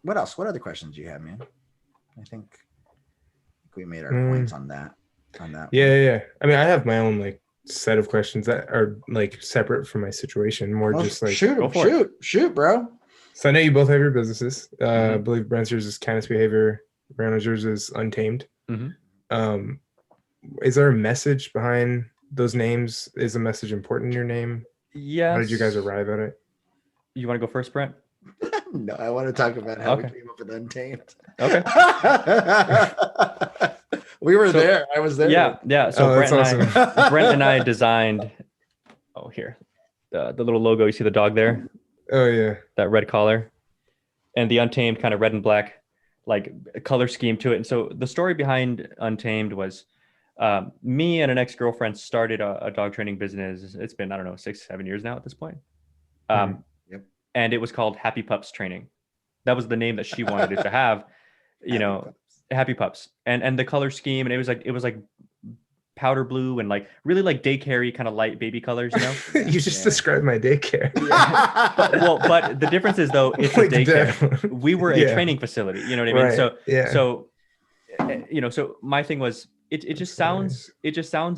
What else? What other questions do you have, man? I think we made our points on that. Yeah. I mean, I have my own like set of questions that are like separate from my situation. More just like shoot, bro. So I know you both have your businesses. I believe Brent's yours is Canis Behavior. Mariano's yours is Untamed. Is there a message behind those names? Is a message important in your name? Yes. How did you guys arrive at it? You want to go first, Brent? No, I want to talk about how we came up with Untamed. Okay. We were there. I was there. Yeah. So Brent and I designed. Oh, here, the little logo. You see the dog there? Oh yeah. That red collar, and the Untamed kind of red and black, like color scheme to it. And so the story behind Untamed was, me and an ex-girlfriend started a dog training business. It's been, I don't know, 6-7 years now at this point. And it was called Happy Pups Training. That was the name that she wanted it to have, Happy Pups. And the color scheme, and it was like powder blue and like really like daycare kind of light baby colors, You just described my daycare. But the difference is though, it's like a daycare. We were a training facility, you know what I mean? So my thing was, it just sounds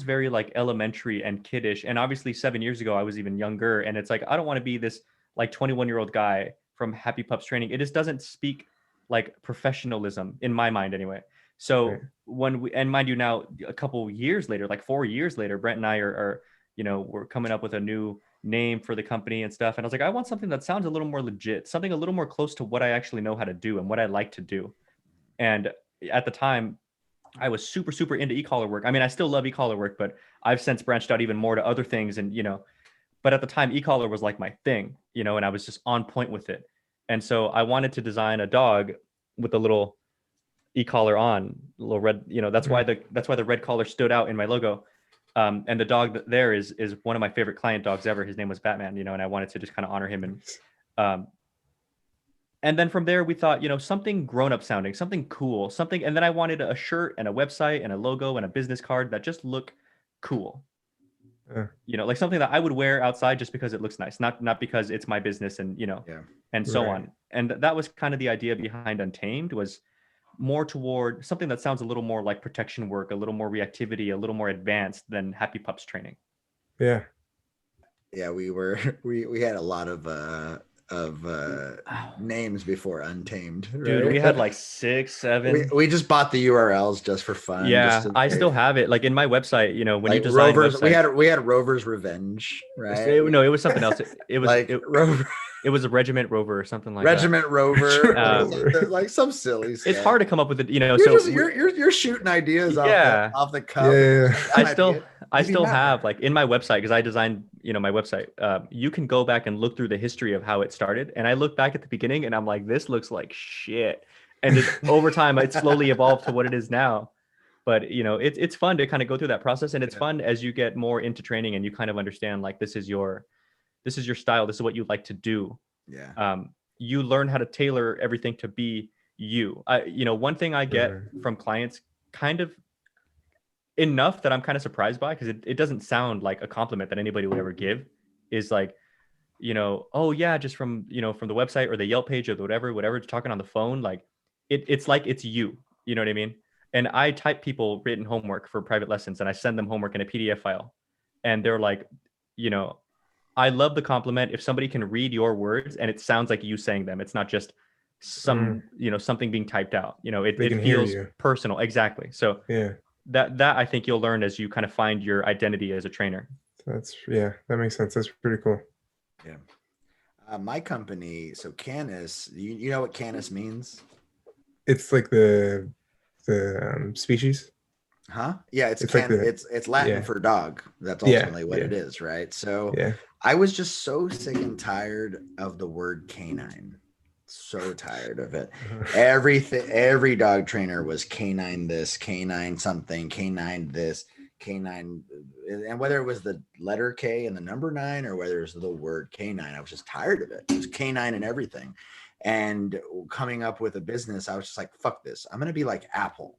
very like elementary and kiddish. And obviously 7 years ago, I was even younger, and it's like, I don't want to be this like 21-year-old guy from Happy Pups Training. It just doesn't speak like professionalism in my mind anyway. So and mind you, now a couple years later, like 4 years later, Brent and I are we're coming up with a new name for the company and stuff. And I was like, I want something that sounds a little more legit, something a little more close to what I actually know how to do and what I like to do. And at the time, I was super, super into e-collar work. I mean, I still love e-collar work, but I've since branched out even more to other things. And, but at the time, e-collar was like my thing, and I was just on point with it. And so I wanted to design a dog with a little e-collar on, a little red, that's why the red collar stood out in my logo. And the dog there is one of my favorite client dogs ever. His name was Batman, and I wanted to just kind of honor him. And then from there, we thought, something grown-up sounding, something cool, something. And then I wanted a shirt and a website and a logo and a business card that just look cool. Like something that I would wear outside just because it looks nice, not because it's my business and, and so on. And that was kind of the idea behind Untamed, was more toward something that sounds a little more like protection work, a little more reactivity, a little more advanced than Happy Pups Training. Yeah. Yeah, we had a lot of names before Untamed, right? Dude, we had like 6, 7. We just bought the URLs just for fun. Yeah, I still have it. Like in my website, when like you design Rovers, websites, we had Rover's Revenge, right? It was something else. It was like Rover. It was a Regiment Rover or something like Regiment that. Rover, like some silly stuff. It's hard to come up with it, You're shooting ideas off the cuff. Yeah. I still have, like, in my website, because I designed, my website. You can go back and look through the history of how it started, and I look back at the beginning, and I'm like, this looks like shit. And just over time, it slowly evolved to what it is now. But it's fun to kind of go through that process, and it's fun as you get more into training and you kind of understand, like, this is your style, this is what you like to do. You learn how to tailor everything to be you. One thing I get from clients, kind of enough that I'm kind of surprised by, because it doesn't sound like a compliment that anybody would ever give, is like, oh yeah, just from from the website or the Yelp page or whatever, talking on the phone, like it's like it's you know what I mean? And I type people written homework for private lessons, and I send them homework in a PDF file, and they're like, I love the compliment if somebody can read your words and it sounds like you saying them. It's not just some, something being typed out. It feels personal. Exactly. So that I think you'll learn as you kind of find your identity as a trainer. That makes sense. That's pretty cool. Yeah. My company, so Canis, you know what Canis means? It's like the species. Huh? Yeah, it's Latin for dog. That's ultimately what it is, right? So I was just so sick and tired of the word canine. So tired of it. Every dog trainer was canine this, canine something, canine this, canine, and whether it was the letter K and the number 9 or whether it was the word canine, I was just tired of it. It was canine and everything. And coming up with a business, I was just like, fuck this. I'm gonna be like Apple.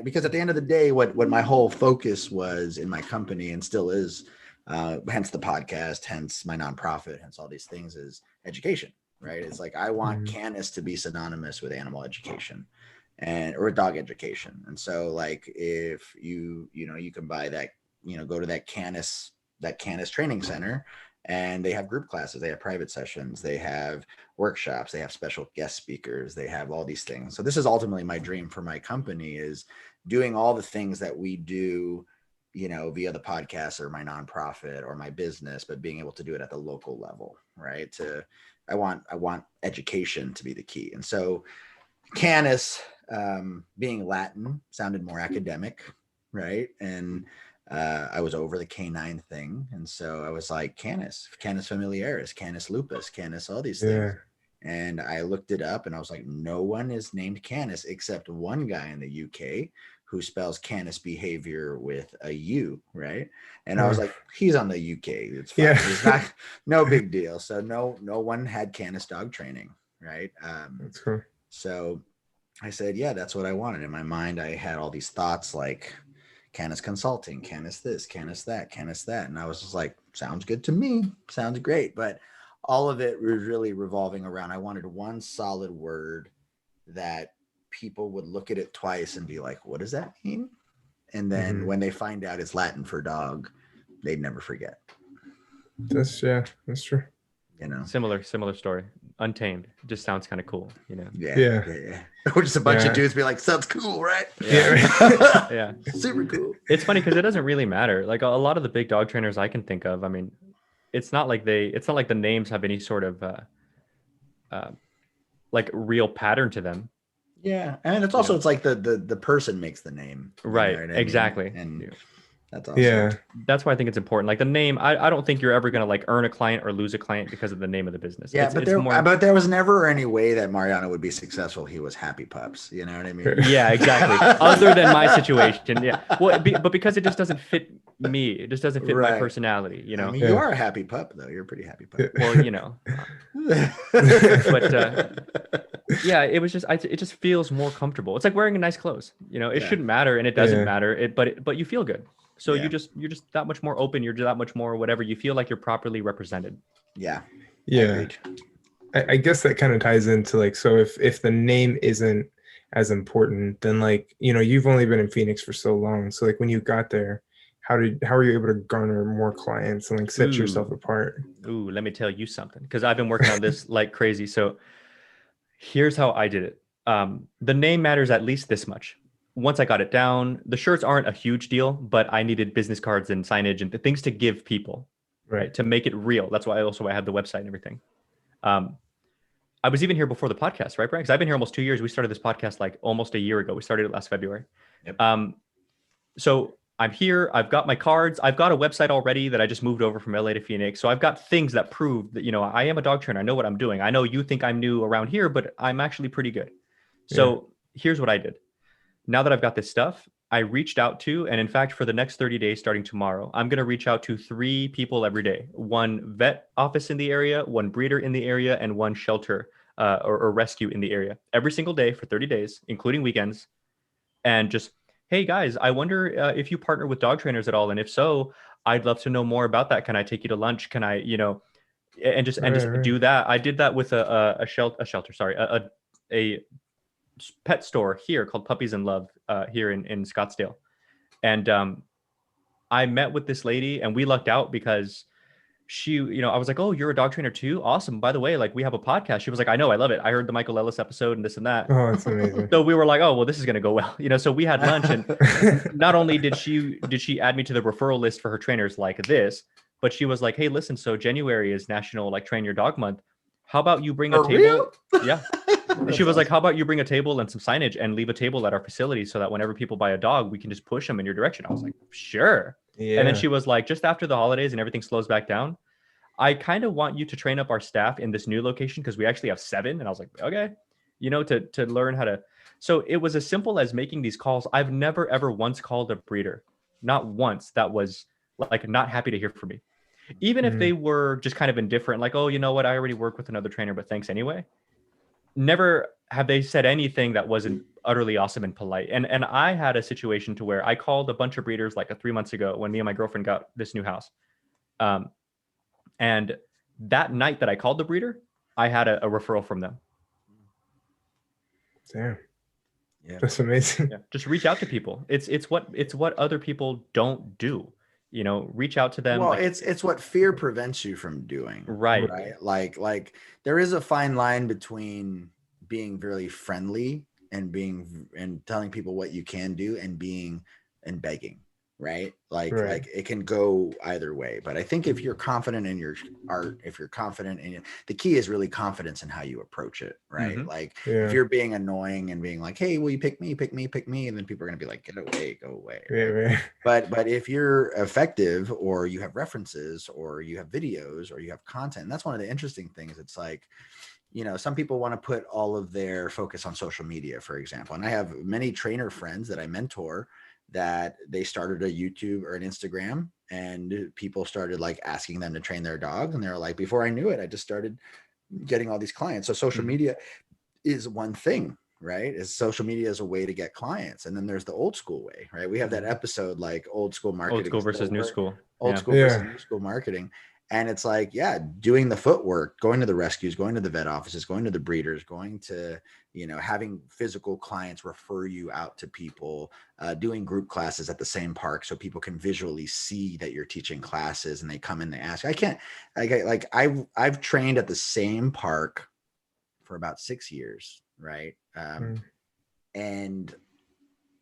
Because at the end of the day, what my whole focus was in my company, and still is, hence the podcast, hence my nonprofit, hence all these things, is education. right? It's like, I want Canis to be synonymous with animal education or dog education. And so like, if you can buy that, go to that Canis training center, and they have group classes, they have private sessions, they have workshops, they have special guest speakers, they have all these things. So this is ultimately my dream for my company, is doing all the things that we do, via the podcast or my nonprofit or my business, but being able to do it at the local level, right? I want education to be the key. And so Canis, being Latin, sounded more academic, right? And I was over the canine thing. And so I was like, Canis familiaris, Canis lupus, Canis, all these things. And I looked it up and I was like, no one is named Canis except one guy in the UK who spells Canis behavior with a U, right? And I was like, he's on the UK. It's fine. It's not, no big deal. So no one had Canis dog training, right? That's cool. So I said, yeah, that's what I wanted. In my mind, I had all these thoughts like Canis consulting, Canis this, Canis that, Canis that. And I was just like, sounds good to me. Sounds great. But all of it was really revolving around, I wanted one solid word that people would look at it twice and be like, what does that mean? And then when they find out it's Latin for dog, they'd never forget. That's true. Similar story. Untamed just sounds kind of cool, Yeah. Or just a bunch of dudes be like, sounds cool, right? Yeah. Super cool. It's funny because it doesn't really matter. Like a lot of the big dog trainers I can think of, I mean, it's not like the names have any sort of like real pattern to them. Yeah. And it's also, it's like the person makes the name. Right. Exactly. And that's awesome. Yeah. That's why I think it's important. Like the name, I don't think you're ever going to like earn a client or lose a client because of the name of the business. Yeah. But there was never any way that Mariano would be successful. He was Happy Pups. You know what I mean? Yeah, exactly. Other than my situation. Yeah. Well, but because it just doesn't fit me. It just doesn't fit my personality, I mean, you are a happy pup though. You're a pretty happy pup. Well, but yeah, it just feels more comfortable. It's like wearing a nice clothes, it shouldn't matter and it doesn't matter, but you feel good. So you're just that much more open. You're that much more whatever. You feel like you're properly represented. Yeah. I guess that kind of ties into like, so if the name isn't as important, then like, you've only been in Phoenix for so long. So like when you got there, how were you able to garner more clients and like set yourself apart? Ooh, let me tell you something, because I've been working on this like crazy. So here's how I did it. The name matters at least this much. Once I got it down, the shirts aren't a huge deal, but I needed business cards and signage and things to give people, right? To make it real. That's why I had the website and everything. I was even here before the podcast, right, Brian? Because I've been here almost 2 years. We started this podcast like almost a year ago. We started it last February. Yep. So I'm here. I've got my cards. I've got a website already that I just moved over from LA to Phoenix. So I've got things that prove that, I am a dog trainer. I know what I'm doing. I know you think I'm new around here, but I'm actually pretty good. So here's what I did. Now that I've got this stuff, I reached out to, and in fact, for the next 30 days, starting tomorrow, I'm going to reach out to 3 people every day, 1 vet office in the area, 1 breeder in the area, and 1 shelter or rescue in the area every single day for 30 days, including weekends. And just, hey guys, I wonder if you partner with dog trainers at all. And if so, I'd love to know more about that. Can I take you to lunch? Can I, and just do that. I did that with a pet store here called Puppies in Love here in Scottsdale. And I met with this lady and we lucked out because she, I was like, oh, you're a dog trainer too? Awesome. By the way, like we have a podcast. She was like, I know, I love it. I heard the Michael Ellis episode and this and that. Oh, that's amazing. So we were like, oh, well, this is going to go well. So we had lunch and not only did she add me to the referral list for her trainers like this, but she was like, hey, listen, so January is National like Train Your Dog Month. How about you bring a table? Real? Yeah. She was like, how about you bring a table and some signage and leave a table at our facility so that whenever people buy a dog, we can just push them in your direction. I was like, sure. Yeah. And then she was like, just after the holidays and everything slows back down, I kind of want you to train up our staff in this new location because we actually have 7. And I was like, okay, to learn how to. So it was as simple as making these calls. I've never, ever once called a breeder, not once, that was like not happy to hear from me. Even if they were just kind of indifferent, like, oh, you know what? I already work with another trainer, but thanks anyway. Never have they said anything that wasn't utterly awesome and polite. And I had a situation to where I called a bunch of breeders like 3 months ago when me and my girlfriend got this new house. And that night that I called the breeder, I had a referral from them. Damn. Yeah. That's amazing. Yeah. Just reach out to people. It's what other people don't do. You know, reach out to them. Well, it's what fear prevents you from doing. Right. Like there is a fine line between being really friendly and telling people what you can do and begging, right? Like it can go either way. But I think if you're confident in your art, if you're confident in the key is really confidence in how you approach it, right? Mm-hmm. Like if you're being annoying and being like, hey, will you pick me, and then people are gonna be like, get away, go away. Right? But if you're effective, or you have references, or you have videos, or you have content, and that's one of the interesting things. It's like, you know, some people want to put all of their focus on social media, for example. And I have many trainer friends that I mentor that they started a YouTube or an Instagram, and people started like asking them to train their dogs. And they're like, before I knew it, I just started getting all these clients. So social media is one thing, right? Is social media is a way to get clients. And then there's the old school way, right? We have that episode, like old school marketing, old school versus new school, old school versus new school marketing. And it's like, doing the footwork, going to the rescues, going to the vet offices, going to the breeders, going to, you know, having physical clients refer you out to people, doing group classes at the same park so people can visually see that you're teaching classes, and they come in, they ask. I've trained at the same park for about 6 years, right? And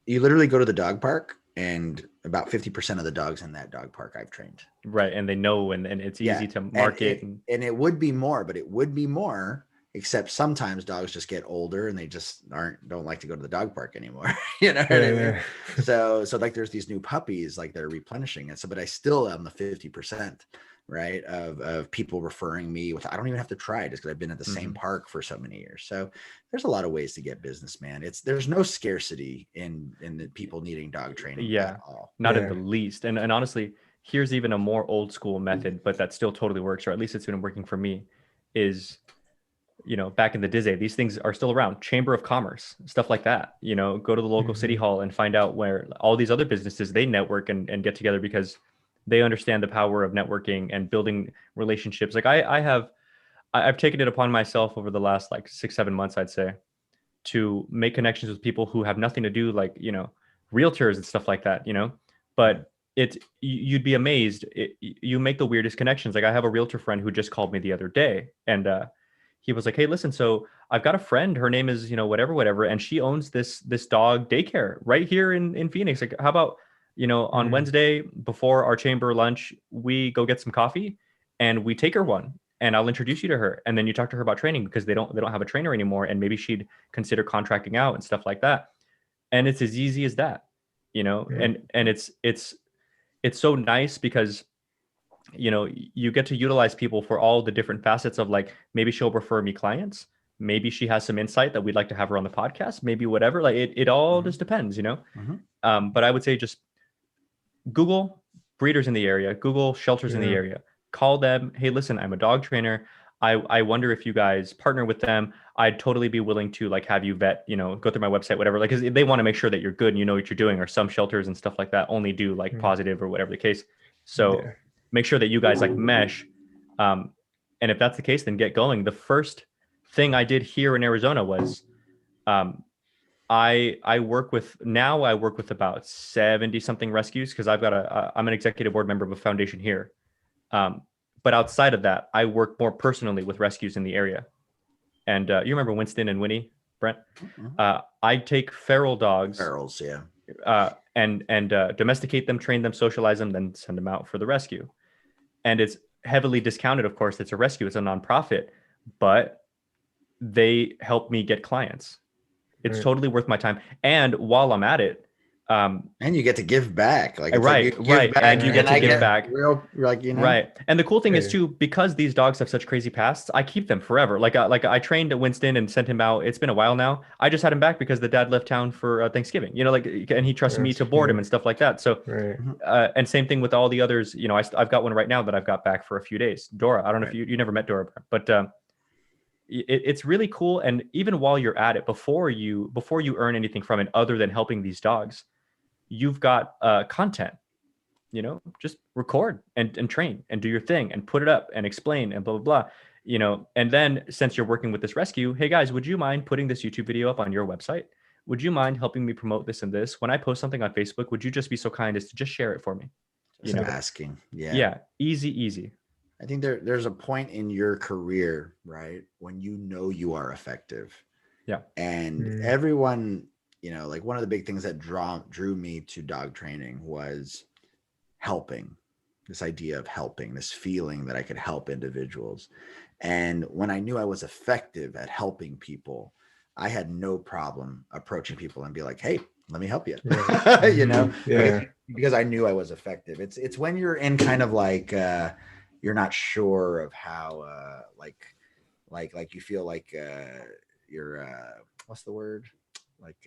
you literally go to the dog park, and about 50% of the dogs in that dog park I've trained. Right. And they know, and it's easy to market. And it would be more, except sometimes dogs just get older and they just don't like to go to the dog park anymore. You know what I mean? So like there's these new puppies, like they're replenishing it. So, but I still am the 50%, right? Of people referring me with, I don't even have to try it just because I've been at the same park for so many years. So there's a lot of ways to get business, man. There's no scarcity in the people needing dog training at all. Not in the least. And honestly, here's even a more old school method, but that still totally works, or at least it's been working for me, is, you know, back in the day, these things are still around. Chamber of Commerce, stuff like that. You know, go to the local city hall and find out where all these other businesses, they network and get together because they understand the power of networking and building relationships. Like I've taken it upon myself over the last like 6-7 months, I'd say, to make connections with people who have nothing to do, like, you know, realtors and stuff like that, you know, but you'd be amazed. You make the weirdest connections. Like I have a realtor friend who just called me the other day, and he was like, hey, listen, so I've got a friend, her name is, you know, whatever. And she owns this dog daycare right here in Phoenix. Like, how about, you know, on Wednesday before our chamber lunch, we go get some coffee and we take her one, and I'll introduce you to her. And then you talk to her about training, because they don't have a trainer anymore. And maybe she'd consider contracting out and stuff like that. And it's as easy as that, you know, and it's so nice because, you know, you get to utilize people for all the different facets of, like, maybe she'll refer me clients. Maybe she has some insight that we'd like to have her on the podcast, maybe whatever. Like it all just depends, you know? But I would say just Google breeders in the area, Google shelters in the area, call them. Hey, listen, I'm a dog trainer. I wonder if you guys partner with them. I'd totally be willing to like have you vet, you know, go through my website, whatever, like, cause they want to make sure that you're good and you know what you're doing. Or some shelters and stuff like that only do like positive or whatever the case. So make sure that you guys like mesh. And if that's the case, then get going. The first thing I did here in Arizona was, I work with about 70 something rescues, because I've got I'm an executive board member of a foundation here. But outside of that, I work more personally with rescues in the area. And you remember Winston and Winnie, Brent? I take feral dogs. Ferals, and domesticate them, train them, socialize them, then send them out for the rescue. And it's heavily discounted, of course. It's a rescue, it's a nonprofit, but they help me get clients. It's totally worth my time. And while I'm at it, and you get to give back, like right. And you get to give back. Real, like, you know, right. And the cool thing is too, because these dogs have such crazy pasts, I keep them forever. Like I trained Winston and sent him out. It's been a while now. I just had him back because the dad left town for Thanksgiving, you know, like, and he trusts me to board him and stuff like that. So, and same thing with all the others. You know, I've got one right now that I've got back for a few days. Dora, I don't know if you never met Dora, but it's really cool. And even while you're at it, before you earn anything from it other than helping these dogs, you've got content, you know, just record and train and do your thing and put it up and explain and blah, blah, blah. you know, and then since you're working with this rescue, hey guys, would you mind putting this YouTube video up on your website? Would you mind helping me promote this and this? When I post something on Facebook, would you just be so kind as to just share it for me? Just asking. Yeah. Easy. I think there's a point in your career, right, when you know you are effective. Yeah. And everyone, you know, like one of the big things that drew me to dog training was helping. This idea of helping, this feeling that I could help individuals. And when I knew I was effective at helping people, I had no problem approaching people and be like, hey, let me help you. You know, because I knew I was effective. It's when you're in kind of like you're not sure of how like you feel like you're what's the word, like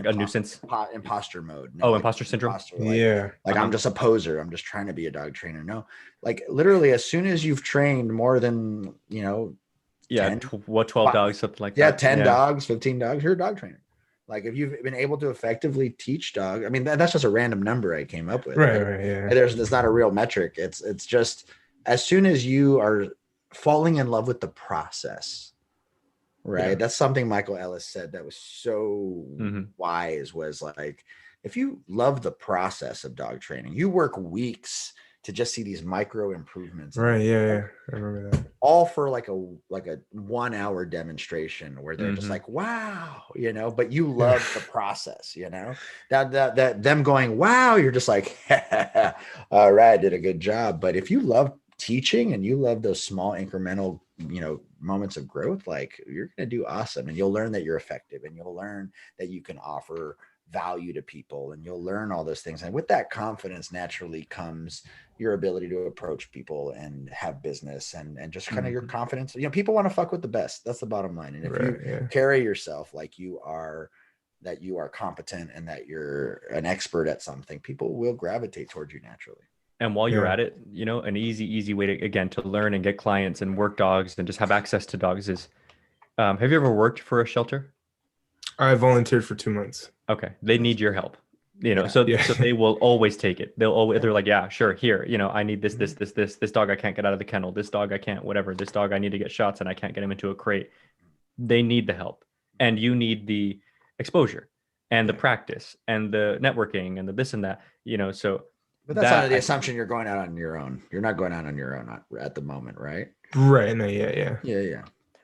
a nuisance, imposter mode. No, imposter syndrome. Like I'm just a poser, I'm just trying to be a dog trainer. No, like literally as soon as you've trained more than, you know, 10, 12 dogs, something like that. 10 dogs, 15 dogs, you're a dog trainer. Like if you've been able to effectively teach dog, I mean, that's just a random number I came up with. Right. There's not a real metric. It's just as soon as you are falling in love with the process, right? Yeah. That's something Michael Ellis said that was so wise, was like, if you love the process of dog training, you work weeks to just see these micro improvements. Right. Yeah. I remember that. All for like a 1 hour demonstration where they're just like, wow, you know, but you love the process, you know, that them going, wow, you're just like, all right, did a good job. But if you love teaching and you love those small incremental, you know, moments of growth, like you're going to do awesome, and you'll learn that you're effective, and you'll learn that you can offer value to people, and you'll learn all those things. And with that confidence naturally comes your ability to approach people and have business, and just kind of your confidence. You know, people want to fuck with the best. That's the bottom line. And if you carry yourself like you are, that you are competent and that you're an expert at something, people will gravitate towards you naturally. And while you're at it, you know, an easy way to, again, to learn and get clients and work dogs and just have access to dogs is, have you ever worked for a shelter? I volunteered for 2 months. Okay. They need your help, you know, so they will always take it. They're like, yeah, sure. Here, you know, I need this dog. I can't get out of the kennel. This dog, I can't, whatever. This dog, I need to get shots and I can't get him into a crate. They need the help, and you need the exposure and the practice and the networking and the this and that, you know, so. But that's under the assumption you're going out on your own. You're not going out on your own at the moment, right? Right. No, yeah.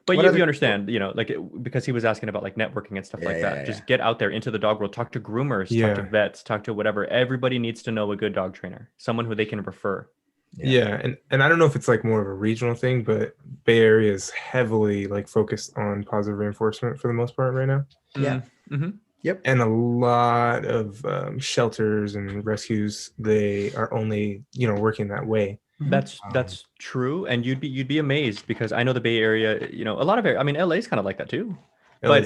But you understand, you know, like because he was asking about like networking and stuff like that. Just get out there into the dog world, talk to groomers, talk to vets, talk to whatever. Everybody needs to know a good dog trainer, someone who they can refer. Yeah. And I don't know if it's like more of a regional thing, but Bay Area is heavily like focused on positive reinforcement for the most part right now. Yeah. Yep. And a lot of shelters and rescues, they are only, you know, working that way. That's true. And you'd be amazed, because I know the Bay Area, you know, a lot of it, I mean, LA is kind of like that too. But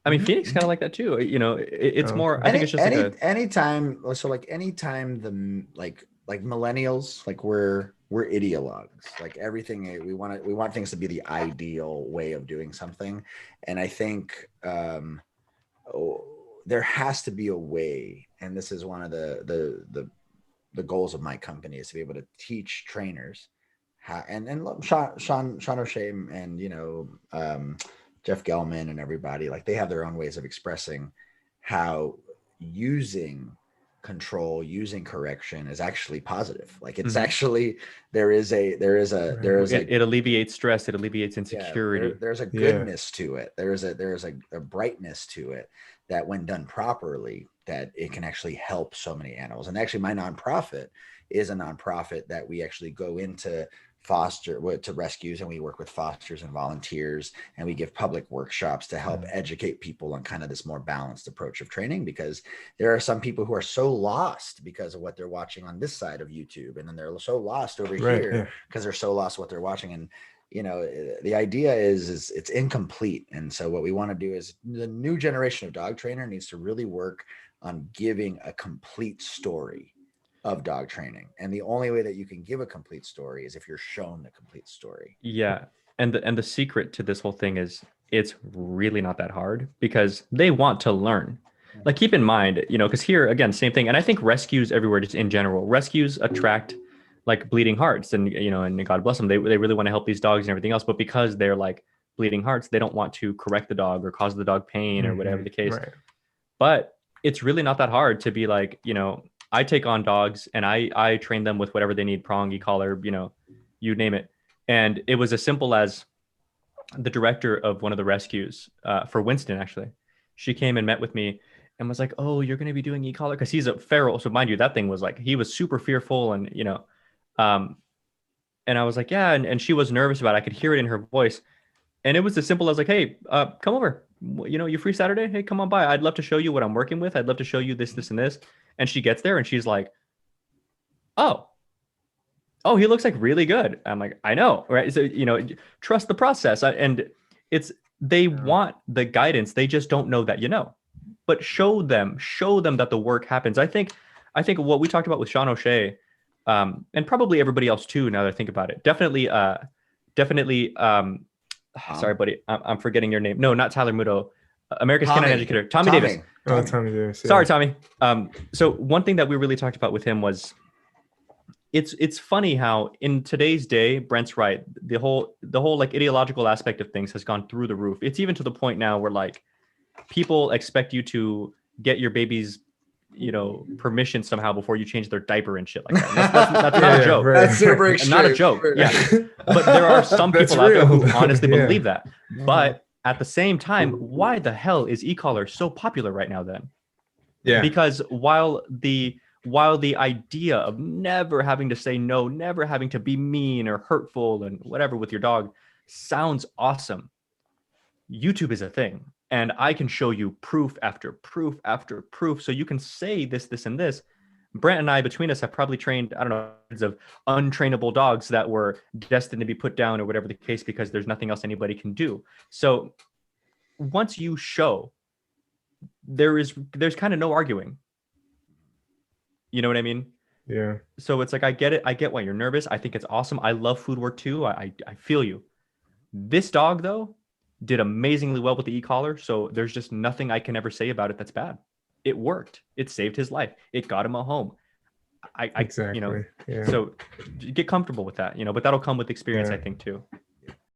I mean, Phoenix kind of like that too. You know, it's more, I think it's just anytime the like millennials, like we're ideologues, like everything we want things to be the ideal way of doing something. And I think there has to be a way, and this is one of the goals of my company, is to be able to teach trainers how, and Sean O'Shea and, you know, Jeff Gelman and everybody, like they have their own ways of expressing how using control, using correction is actually positive. Like it's actually, it alleviates stress. It alleviates insecurity. There's a goodness to it. There's a brightness to it that when done properly, that it can actually help so many animals. And actually my nonprofit is a nonprofit that we actually go into to rescues, and we work with fosters and volunteers, and we give public workshops to help educate people on kind of this more balanced approach of training, because there are some people who are so lost because of what they're watching on this side of YouTube, and then they're so lost over here because they're so lost what they're watching. And you know, the idea is it's incomplete. And so what we want to do is the new generation of dog trainer needs to really work on giving a complete story of dog training. And the only way that you can give a complete story is if you're shown the complete story. Yeah. And the secret to this whole thing is it's really not that hard, because they want to learn. Like, keep in mind, you know, because here again, same thing. And I think rescues everywhere, just in general, rescues attract like bleeding hearts, and and God bless them, they really want to help these dogs and everything else, but because they're like bleeding hearts, they don't want to correct the dog or cause the dog pain or whatever the case. Right. But it's really not that hard to be like, I take on dogs and I train them with whatever they need, prong, e-collar, you name it. And it was as simple as the director of one of the rescues for Winston, actually, she came and met with me and was like, oh, you're going to be doing e-collar? Because he's a feral. So mind you, that thing was like, he was super fearful and, and I was like, yeah. And she was nervous about it. I could hear it in her voice. And it was as simple as like, hey, come over. You free Saturday? Hey, come on by. I'd love to show you what I'm working with. I'd love to show you this, and this. And she gets there and she's like, oh, he looks like really good. I'm like, I know, right? So, trust the process. And they want the guidance. They just don't know that, but show them that the work happens. I think what we talked about with Sean O'Shea, and probably everybody else too, now that I think about it, definitely, sorry, buddy, I'm forgetting your name. No, not Tyler Muto, America's Canine Educator, Tommy Davis. Oh, Tommy Davis. Yeah. Sorry, Tommy. So one thing that we really talked about with him was, it's funny how in today's day, Brent's right, the whole like ideological aspect of things has gone through the roof. It's even to the point now where like people expect you to get your baby's permission somehow before you change their diaper and shit like that. That's not a joke. Right. That's super extreme. Not a joke. Yeah. But there are some people out there who honestly believe that. But at the same time, why the hell is e-collar so popular right now then? Yeah. Because while the idea of never having to say no, never having to be mean or hurtful and whatever with your dog sounds awesome, YouTube is a thing. And I can show you proof after proof after proof. So you can say this, and this. Brent and I, between us, have probably trained, I don't know, hundreds of untrainable dogs that were destined to be put down or whatever the case, because there's nothing else anybody can do. So once you show, there's kind of no arguing. You know what I mean? Yeah. So it's like, I get it. I get why you're nervous. I think it's awesome. I love food work too. I feel you. This dog, though, did amazingly well with the e-collar. So there's just nothing I can ever say about it that's bad. It worked. It saved his life. It got him a home. Exactly. So get comfortable with that, but that'll come with experience, I think too.